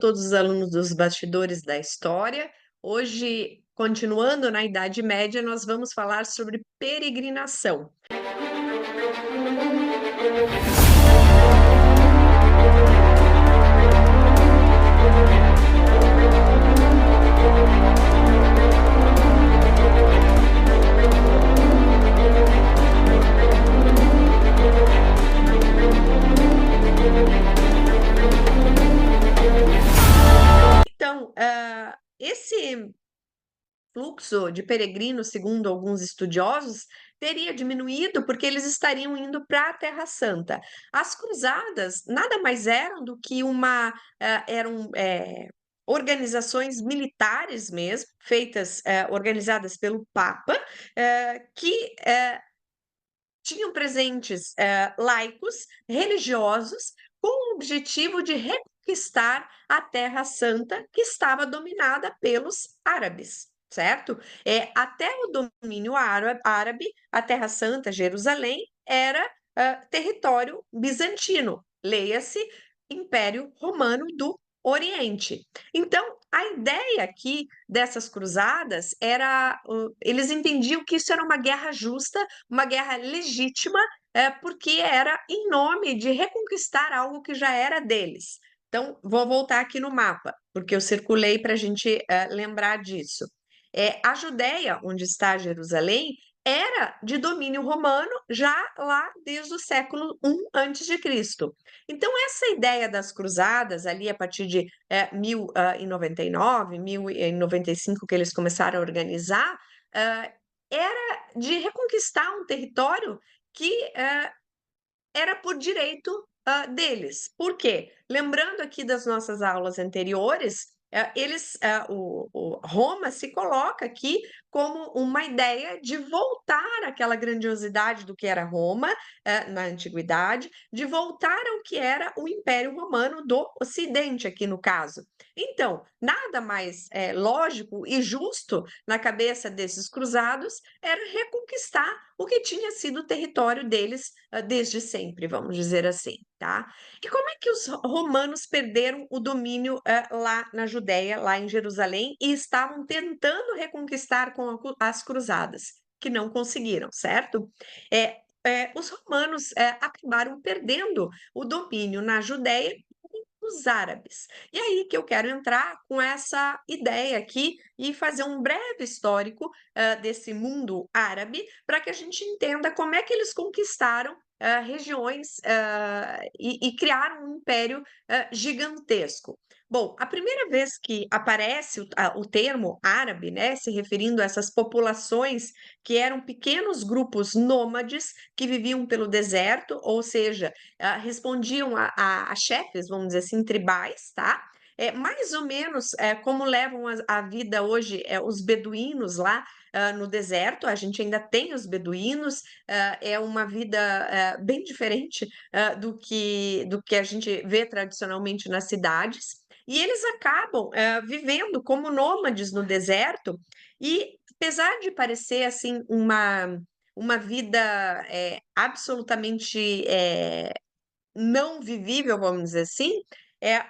todos os alunos dos Bastidores da História. Hoje, continuando na Idade Média, nós vamos falar sobre peregrinação. Então, esse fluxo de peregrinos, segundo alguns estudiosos, teria diminuído porque eles estariam indo para a Terra Santa. As cruzadas nada mais eram do que eram organizações militares mesmo, feitas, organizadas pelo Papa, que tinham presentes laicos, religiosos, com o objetivo de reconquistar a Terra Santa, que estava dominada pelos árabes, certo? Até o domínio árabe, a Terra Santa, Jerusalém, era território bizantino, leia-se Império Romano do Oriente. Então, a ideia aqui dessas cruzadas era, eles entendiam que isso era uma guerra justa, uma guerra legítima, porque era em nome de reconquistar algo que já era deles. Então, vou voltar aqui no mapa, porque eu circulei para a gente lembrar disso. A Judéia, onde está Jerusalém, era de domínio romano já lá desde o século I antes de Cristo. Então, essa ideia das cruzadas, ali a partir de 1099, 1095, que eles começaram a organizar, era de reconquistar um território que era por direito deles. Por quê? Lembrando aqui das nossas aulas anteriores, Roma se coloca aqui como uma ideia de voltar àquela grandiosidade do que era Roma na antiguidade, de voltar ao que era o Império Romano do Ocidente, aqui no caso. Então, nada mais lógico e justo na cabeça desses cruzados era reconquistar o que tinha sido o território deles desde sempre, vamos dizer assim, tá? E como é que os romanos perderam o domínio lá na Judéia, lá em Jerusalém, e estavam tentando reconquistar com as cruzadas, que não conseguiram, certo? Os romanos acabaram perdendo o domínio na Judéia os árabes. E aí que eu quero entrar com essa ideia aqui e fazer um breve histórico desse mundo árabe para que a gente entenda como é que eles conquistaram regiões e criaram um império gigantesco. Bom, a primeira vez que aparece o termo árabe, né, se referindo a essas populações que eram pequenos grupos nômades que viviam pelo deserto, ou seja, respondiam a chefes, vamos dizer assim, tribais, tá? Mais ou menos como levam a vida hoje os beduínos lá no deserto, a gente ainda tem os beduínos, é uma vida bem diferente do que a gente vê tradicionalmente nas cidades, e eles acabam vivendo como nômades no deserto, e apesar de parecer assim uma vida absolutamente não vivível, vamos dizer assim, é,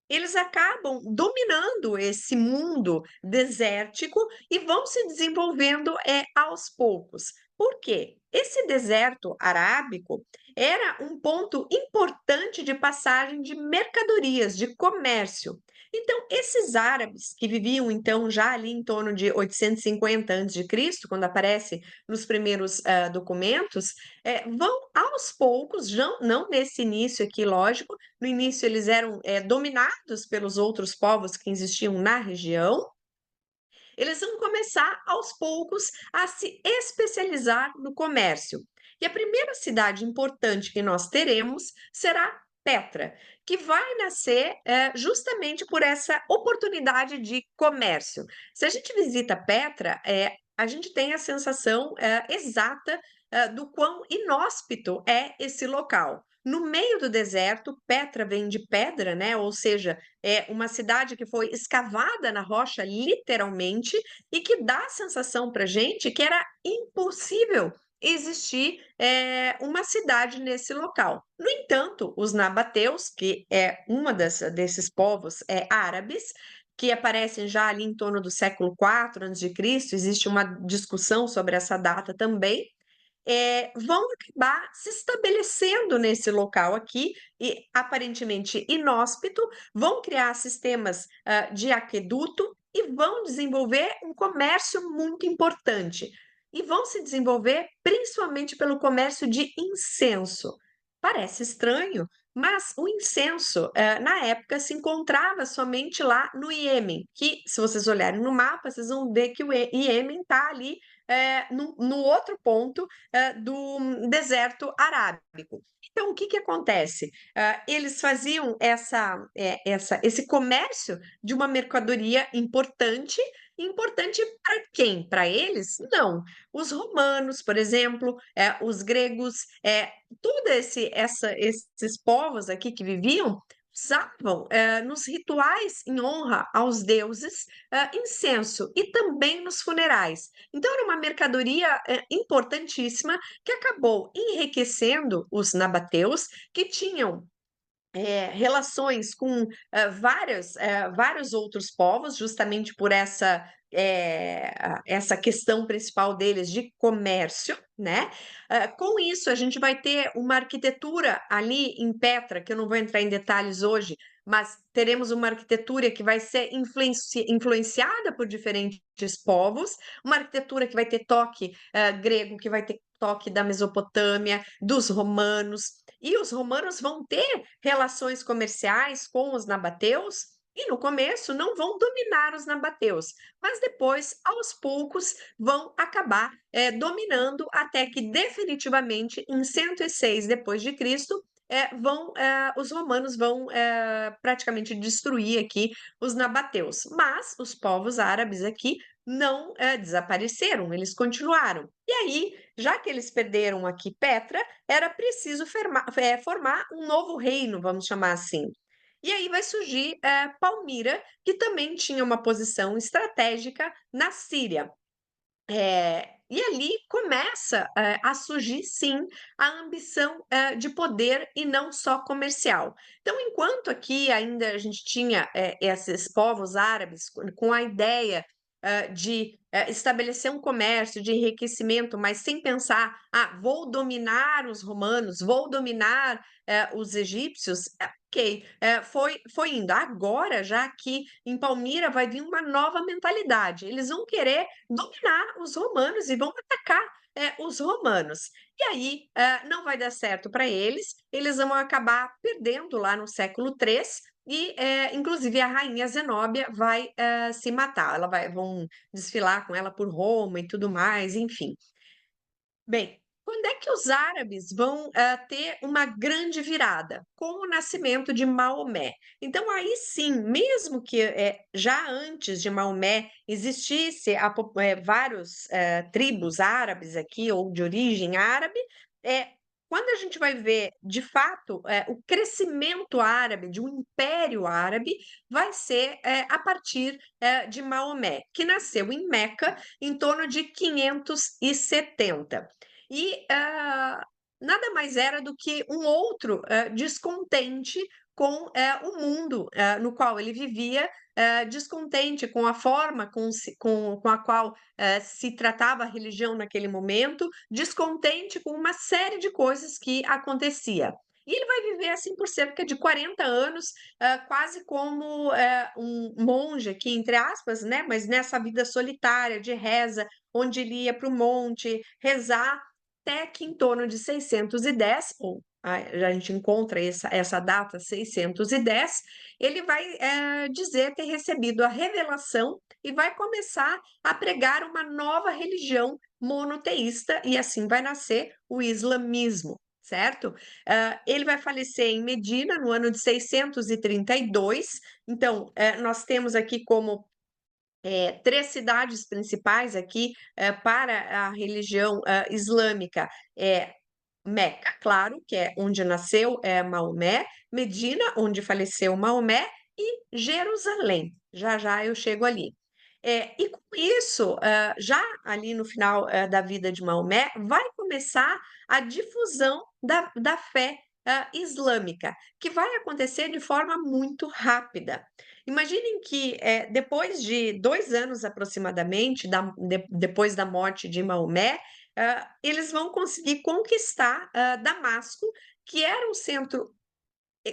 eles acabam dominando esse mundo desértico e vão se desenvolvendo aos poucos. Por quê? Esse deserto arábico era um ponto importante de passagem de mercadorias, de comércio. Então, esses árabes que viviam então já ali em torno de 850 a.C., quando aparece nos primeiros documentos, vão aos poucos, não nesse início aqui, lógico. No início, eles eram dominados pelos outros povos que existiam na região. Eles vão começar, aos poucos, a se especializar no comércio. E a primeira cidade importante que nós teremos será Petra, que vai nascer justamente por essa oportunidade de comércio. Se a gente visita Petra, a gente tem a sensação exata do quão inóspito é esse local. No meio do deserto, Petra vem de pedra, né? Ou seja, é uma cidade que foi escavada na rocha, literalmente, e que dá a sensação para gente que era impossível existir uma cidade nesse local. No entanto, os nabateus, que é uma desses povos árabes, que aparecem já ali em torno do século IV a.C., existe uma discussão sobre essa data também, vão acabar se estabelecendo nesse local aqui, e aparentemente inóspito, vão criar sistemas de aqueduto e vão desenvolver um comércio muito importante. E vão se desenvolver principalmente pelo comércio de incenso. Parece estranho, mas o incenso, na época, se encontrava somente lá no Iêmen, que, se vocês olharem no mapa, vocês vão ver que o Iêmen está ali no outro ponto do deserto arábico. Então, o que, que acontece? Eles faziam esse comércio de uma mercadoria importante. Importante para quem? Para eles? Não. Os romanos, por exemplo, os gregos, esses povos aqui que viviam usavam nos rituais em honra aos deuses incenso e também nos funerais. Então, era uma mercadoria importantíssima que acabou enriquecendo os nabateus, que tinham relações com vários outros povos, justamente por essa questão principal deles de comércio, né? Com isso, a gente vai ter uma arquitetura ali em Petra, que eu não vou entrar em detalhes hoje, mas teremos uma arquitetura que vai ser influenciada por diferentes povos, uma arquitetura que vai ter toque grego, que vai ter toque da Mesopotâmia, dos romanos, e os romanos vão ter relações comerciais com os nabateus, e no começo não vão dominar os nabateus, mas depois, aos poucos, vão acabar dominando até que definitivamente em 106 depois de Cristo os romanos vão praticamente destruir aqui os nabateus. Mas os povos árabes aqui não desapareceram, eles continuaram. E aí, já que eles perderam aqui Petra, era preciso formar um novo reino, vamos chamar assim. E aí vai surgir Palmira, que também tinha uma posição estratégica na Síria. E ali começa a surgir, sim, a ambição de poder e não só comercial. Então, enquanto aqui ainda a gente tinha esses povos árabes com a ideia de estabelecer um comércio de enriquecimento, mas sem pensar, vou dominar os romanos, vou dominar os egípcios, ok, foi indo. Agora, já que em Palmira vai vir uma nova mentalidade, eles vão querer dominar os romanos e vão atacar os romanos. E aí não vai dar certo para eles vão acabar perdendo lá no século III, e, inclusive, a rainha Zenóbia vai se matar. Vão desfilar com ela por Roma e tudo mais, enfim. Bem, quando é que os árabes vão ter uma grande virada? Com o nascimento de Maomé. Então, aí sim, mesmo que já antes de Maomé existisse vários tribos árabes aqui, ou de origem árabe, é, quando a gente vai ver, de fato, o crescimento árabe, de um império árabe, vai ser a partir de Maomé, que nasceu em Meca em torno de 570. E nada mais era do que um outro descontente com o mundo no qual ele vivia, descontente com a forma com a qual se tratava a religião naquele momento, descontente com uma série de coisas que acontecia. E ele vai viver assim por cerca de 40 anos, quase como um monge aqui, entre aspas, né? Mas nessa vida solitária de reza, onde ele ia para o monte rezar, até que em torno de 610, ou a gente encontra essa data 610, ele vai dizer ter recebido a revelação e vai começar a pregar uma nova religião monoteísta, e assim vai nascer o islamismo, certo? Ele vai falecer em Medina no ano de 632. Então, nós temos aqui como três cidades principais aqui para a religião islâmica. Meca, claro, que é onde nasceu Maomé, Medina, onde faleceu Maomé, e Jerusalém. Já já eu chego ali. E com isso, já ali no final da vida de Maomé, vai começar começar a difusão da fé islâmica, que vai acontecer de forma muito rápida. Imaginem que, depois de 2 anos aproximadamente, depois da morte de Maomé, eles vão conseguir conquistar Damasco, que era um centro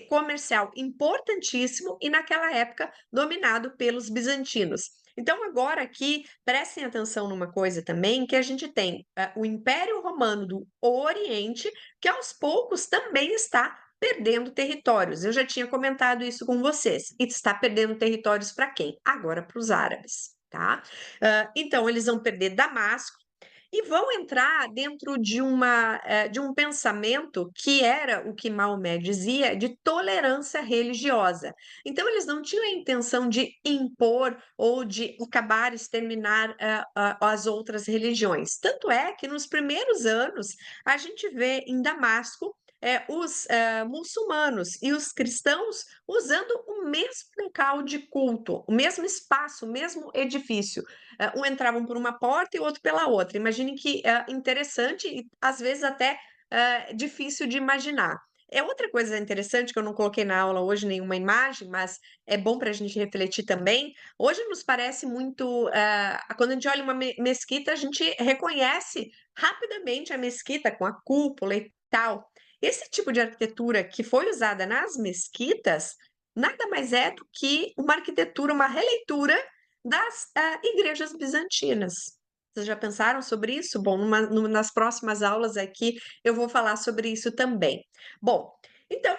comercial importantíssimo e naquela época dominado pelos bizantinos. Então agora aqui prestem atenção numa coisa também, que a gente tem o Império Romano do Oriente, que aos poucos também está perdendo territórios. Eu já tinha comentado isso com vocês. E está perdendo territórios para quem? Agora para os árabes, tá? Então eles vão perder Damasco, e vão entrar dentro de um pensamento que era o que Maomé dizia de tolerância religiosa. Então, eles não tinham a intenção de impor ou de acabar, exterminar as outras religiões. Tanto é que nos primeiros anos a gente vê em Damasco os muçulmanos e os cristãos usando o mesmo local de culto, o mesmo espaço, o mesmo edifício. Um entravam por uma porta e o outro pela outra. Imaginem que interessante e às vezes até difícil de imaginar. É outra coisa interessante que eu não coloquei na aula hoje nenhuma imagem, mas é bom para a gente refletir também. Hoje nos parece muito, quando a gente olha uma mesquita, a gente reconhece rapidamente a mesquita com a cúpula e tal. Esse tipo de arquitetura que foi usada nas mesquitas nada mais é do que uma arquitetura, uma releitura das igrejas bizantinas. Vocês já pensaram sobre isso? Bom, nas próximas aulas aqui eu vou falar sobre isso também. Bom, então,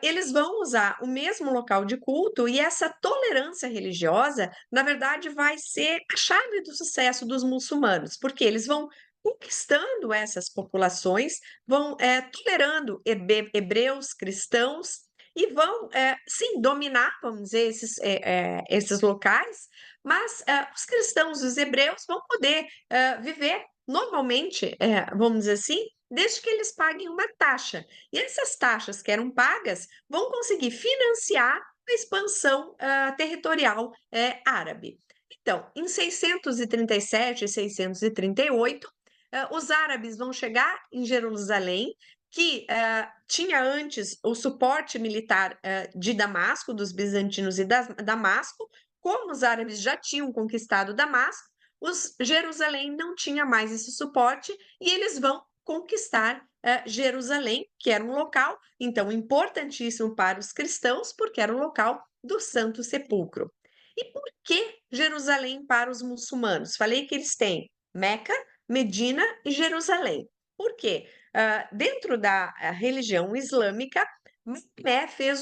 eles vão usar o mesmo local de culto e essa tolerância religiosa, na verdade, vai ser a chave do sucesso dos muçulmanos, porque eles vão conquistando essas populações, vão tolerando hebreus, cristãos, e vão, sim, dominar, vamos dizer, esses locais, mas os cristãos, os hebreus, vão poder viver normalmente, vamos dizer assim, desde que eles paguem uma taxa. E essas taxas que eram pagas vão conseguir financiar a expansão territorial árabe. Então, em 637 e 638, os árabes vão chegar em Jerusalém, que tinha antes o suporte militar de Damasco, dos bizantinos e Damasco. Como os árabes já tinham conquistado Damasco, Jerusalém não tinha mais esse suporte e eles vão conquistar Jerusalém, que era um local, então, importantíssimo para os cristãos, porque era o local do Santo Sepulcro. E por que Jerusalém para os muçulmanos? Falei que eles têm Meca, Medina e Jerusalém. Por quê? Dentro da religião islâmica, Maomé fez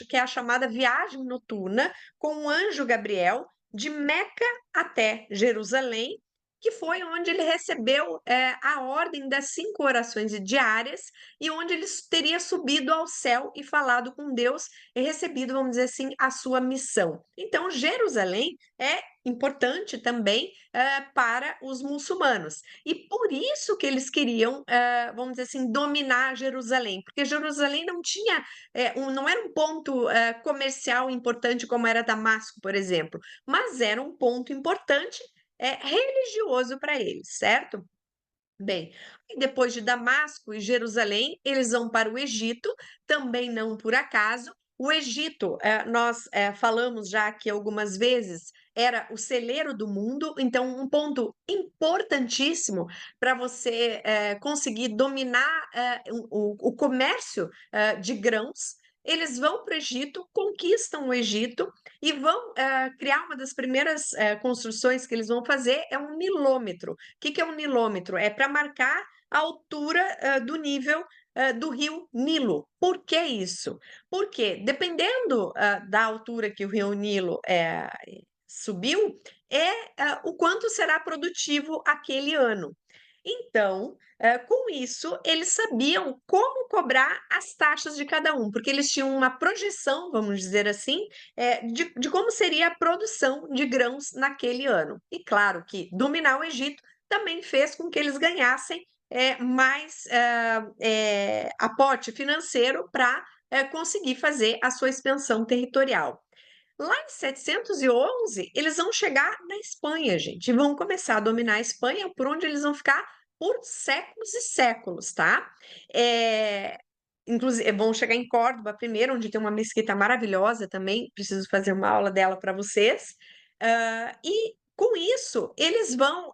que é a chamada viagem noturna com o anjo Gabriel de Meca até Jerusalém, que foi onde ele recebeu a ordem das 5 orações diárias e onde ele teria subido ao céu e falado com Deus e recebido, vamos dizer assim, a sua missão. Então, Jerusalém é importante também para os muçulmanos. E por isso que eles queriam, vamos dizer assim, dominar Jerusalém, porque Jerusalém não tinha, não era um ponto comercial importante como era Damasco, por exemplo, mas era um ponto importante religioso para eles, certo? Bem, e depois de Damasco e Jerusalém, eles vão para o Egito, também não por acaso. O Egito, nós falamos já aqui algumas vezes, era o celeiro do mundo, então um ponto importantíssimo para você conseguir dominar o comércio de grãos. Eles vão para o Egito, conquistam o Egito e vão criar uma das primeiras construções que eles vão fazer é um milômetro. O que é um nilômetro? É para marcar a altura do nível do rio Nilo. Por que isso? Porque dependendo da altura que o rio Nilo subiu, o quanto será produtivo aquele ano. Então, com isso, eles sabiam como cobrar as taxas de cada um, porque eles tinham uma projeção, vamos dizer assim, de como seria a produção de grãos naquele ano. E claro que dominar o Egito também fez com que eles ganhassem mais aporte financeiro para conseguir fazer a sua expansão territorial. Lá em 711, eles vão chegar na Espanha, gente, e vão começar a dominar a Espanha, por onde eles vão ficar por séculos e séculos, tá? Eh, inclusive vão chegar em Córdoba primeiro, onde tem uma mesquita maravilhosa também, preciso fazer uma aula dela para vocês. E com isso, eles vão,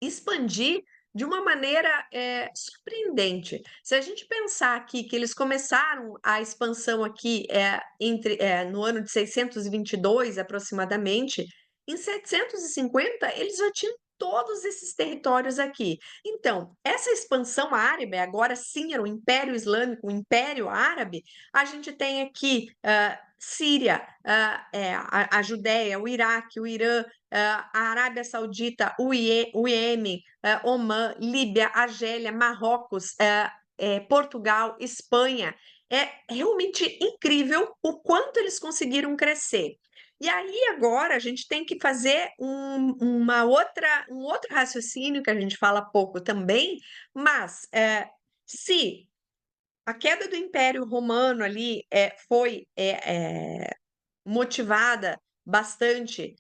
expandir de uma maneira, surpreendente. Se a gente pensar aqui que eles começaram a expansão aqui, no ano de 622 aproximadamente, em 750 eles já tinham todos esses territórios aqui. Então, essa expansão árabe, agora sim era o Império Islâmico, o Império Árabe, a gente tem aqui, Síria, a Judéia, o Iraque, o Irã, a Arábia Saudita, o Iêmen, Omã, Líbia, Argélia, Marrocos, Portugal, Espanha. É realmente incrível o quanto eles conseguiram crescer. E aí agora a gente tem que fazer um outro raciocínio que a gente fala pouco também, mas se a queda do Império Romano ali foi motivada bastante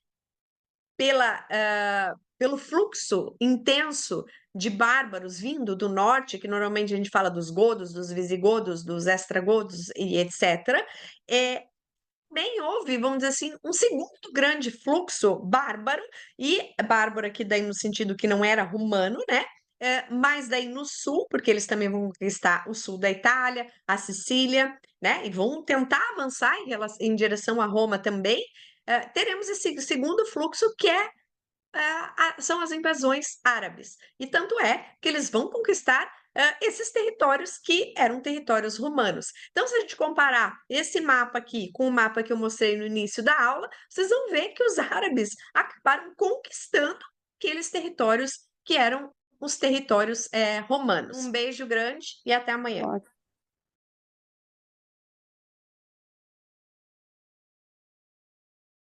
pelo fluxo intenso de bárbaros vindo do norte, que normalmente a gente fala dos godos, dos visigodos, dos estragodos e etc., também houve, vamos dizer assim, um segundo grande fluxo bárbaro, e bárbaro aqui daí no sentido que não era romano, né? Mas daí no sul, porque eles também vão conquistar o sul da Itália, a Sicília, né? E vão tentar avançar em direção a Roma também. Teremos esse segundo fluxo que são as invasões árabes. E tanto é que eles vão conquistar esses territórios que eram territórios romanos. Então, se a gente comparar esse mapa aqui com o mapa que eu mostrei no início da aula, vocês vão ver que os árabes acabaram conquistando aqueles territórios que eram os territórios romanos. Um beijo grande e até amanhã.